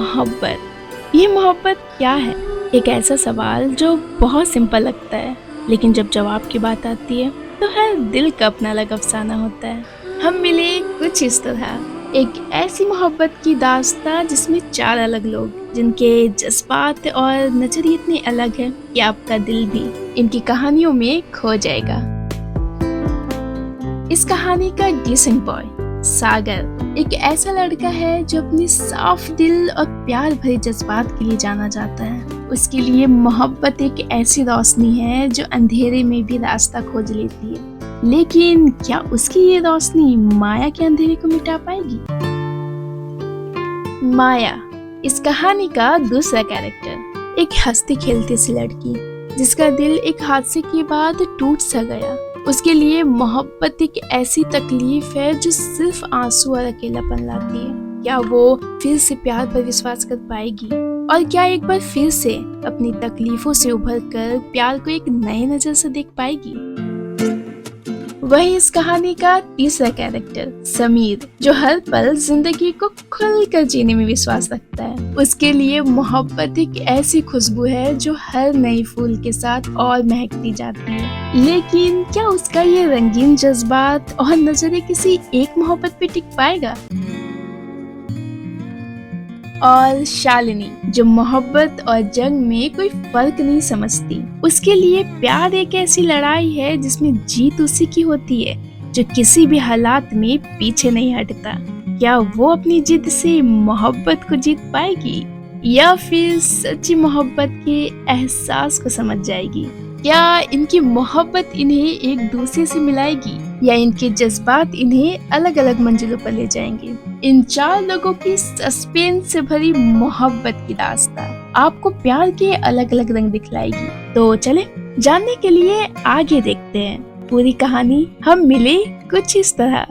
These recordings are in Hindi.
मोहब्बत। ये मोहब्बत क्या है? एक ऐसा सवाल जो बहुत सिंपल लगता है, लेकिन जब जवाब की बात आती है तो हर दिल का अपना अलग अफसाना होता है। हम मिले कुछ इस तरह, एक ऐसी मोहब्बत की दास्तां जिसमें चार अलग लोग, जिनके जज्बात और नजरिए इतने अलग हैं कि आपका दिल भी इनकी कहानियों में खो जाएगा। इस कहानी का डिसेंट बॉय सागर एक ऐसा लड़का है जो अपने साफ दिल और प्यार भरे जज्बात के लिए जाना जाता है। उसके लिए मोहब्बत एक ऐसी रोशनी है जो अंधेरे में भी रास्ता खोज लेती है। लेकिन क्या उसकी ये रोशनी माया के अंधेरे को मिटा पाएगी? माया इस कहानी का दूसरा कैरेक्टर, एक हंसती खेलती सी लड़की जिसका दिल एक हादसे के बाद टूट सा गया। उसके लिए मोहब्बत एक ऐसी तकलीफ है जो सिर्फ आंसू और अकेलापन लाती है। क्या वो फिर से प्यार पर विश्वास कर पाएगी, और क्या एक बार फिर से अपनी तकलीफों से उभर कर प्यार को एक नए नजर से देख पाएगी? वही इस कहानी का तीसरा कैरेक्टर समीर, जो हर पल जिंदगी को खुलकर जीने में विश्वास रखता है। उसके लिए मोहब्बत एक ऐसी खुशबू है जो हर नए फूल के साथ और महकती जाती है। लेकिन क्या उसका ये रंगीन जज्बात और नजरिए किसी एक मोहब्बत पे टिक पाएगा? और शालिनी, जो मोहब्बत और जंग में कोई फर्क नहीं समझती। उसके लिए प्यार एक ऐसी लड़ाई है जिसमें जीत उसी की होती है जो किसी भी हालात में पीछे नहीं हटता। क्या वो अपनी जिद से मोहब्बत को जीत पाएगी, या फिर सच्ची मोहब्बत के एहसास को समझ जाएगी? क्या इनकी मोहब्बत इन्हें एक दूसरे से मिलाएगी, या इनके जज्बात इन्हें अलग अलग मंजिलों पर ले जाएंगे? इन चार लोगों की सस्पेंस से भरी मोहब्बत की दास्तां आपको प्यार के अलग अलग रंग दिखलाएगी। तो चले जानने के लिए आगे देखते हैं पूरी कहानी हम मिले कुछ इस तरह।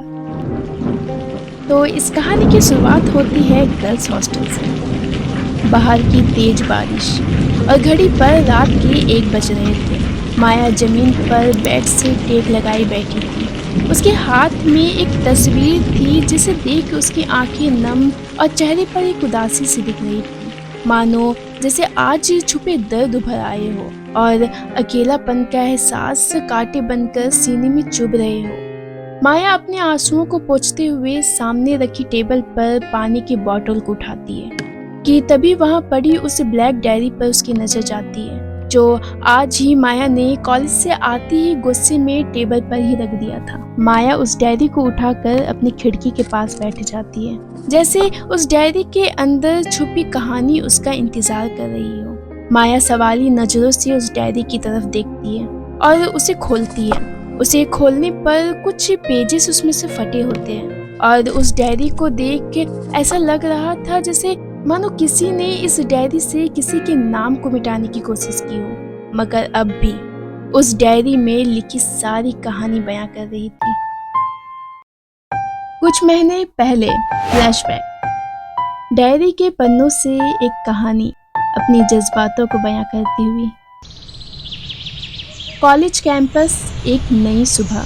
तो इस कहानी की शुरुआत होती है गर्ल्स हॉस्टल से। बाहर की तेज बारिश और घड़ी पर रात के 1 बज रहे थे। माया जमीन पर बेड से टेक लगाई बैठी थी। उसके हाथ में एक तस्वीर थी जिसे देख उसकी आंखें नम और चेहरे पर एक उदासी सी दिख रही थी, मानो जैसे आज छुपे दर्द उभर आए हो और अकेलापन का एहसास कांटे बनकर सीने में चुभ रहे हो। माया अपने आंसुओं को पोंछते हुए सामने रखी टेबल पर पानी की बोतल को उठाती है कि तभी वहां पड़ी उस ब्लैक डायरी पर उसकी नजर जाती है, जो आज ही माया ने कॉलेज से आते ही गुस्से में टेबल पर ही रख दिया था। माया उस डायरी को उठाकर अपनी खिड़की के पास बैठ जाती है, जैसे उस डायरी के अंदर छुपी कहानी उसका इंतजार कर रही हो। माया सवाली नजरों से उस डायरी की तरफ देखती है और उसे खोलती है। उसे खोलने पर कुछ पेजेस उसमें से फटे होते हैं, और उस डायरी को देख के ऐसा लग रहा था जैसे मानो किसी ने इस डायरी से किसी के नाम को मिटाने की कोशिश की हो, मगर अब भी उस डायरी में लिखी सारी कहानी बयां कर रही थी। कुछ महीने पहले फ्लैशबैक। डायरी के पन्नों से एक कहानी अपनी जज्बातों को बयां करती हुई। कॉलेज कैंपस, एक नई सुबह।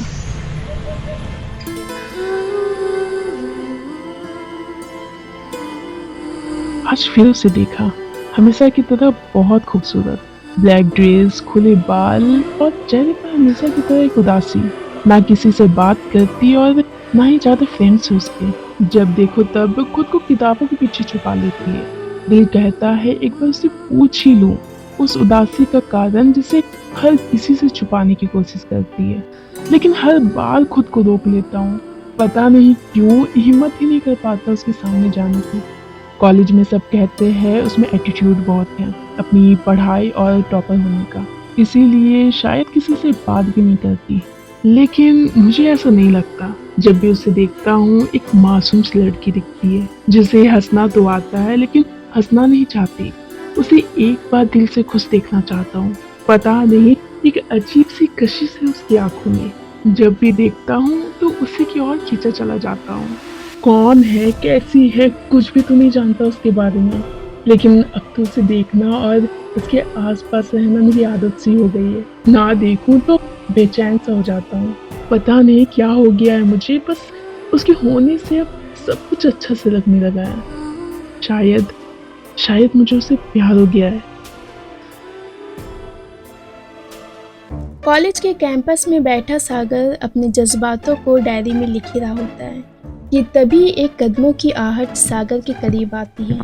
आज फिर उसे देखा, हमेशा की तरह बहुत खूबसूरत। ब्लैक ड्रेस, खुले बाल और चेहरे पर हमेशा की तरह एक उदासी। ना किसी से बात करती और ना ही ज्यादा फ्रेंड्स उसके। जब देखो तब खुद को किताबों के पीछे छुपा लेती है। दिल कहता है एक बार उससे पूछ ही लूं उस उदासी का कारण जिसे हर किसी से छुपाने की कोशिश करती है, लेकिन हर बार खुद को रोक लेता हूँ। पता नहीं क्यों हिम्मत ही नहीं कर पाता उसके सामने जाने की। कॉलेज में सब कहते हैं उसमें एटीट्यूड बहुत है अपनी पढ़ाई और टॉपर होने का, इसीलिए शायद किसी से बात भी नहीं करती। लेकिन मुझे ऐसा नहीं लगता। जब भी उसे देखता हूँ एक मासूम सी लड़की दिखती है जिसे हंसना तो आता है लेकिन हंसना नहीं चाहती। उसे एक बार दिल से खुश देखना चाहता हूँ। पता नहीं एक अजीब सी कशिश है उसकी आंखों में। जब भी देखता हूँ तो उसी की ओर खींचा चला जाता हूँ। कौन है, कैसी है, कुछ भी तो नहीं जानता उसके बारे में, लेकिन अब तो उसे देखना और उसके आसपास रहना मेरी आदत सी हो गई है। ना देखूं तो बेचैन सा हो जाता हूँ। पता नहीं क्या हो गया है मुझे, बस उसके होने से अब सब कुछ अच्छा से लगने लगा है। शायद शायद मुझे उससे प्यार हो गया है। कॉलेज के कैंपस में बैठा सागर अपने जज्बातों को डायरी में लिख ही रहा होता है कि तभी एक कदमों की आहट सागर के करीब आती है।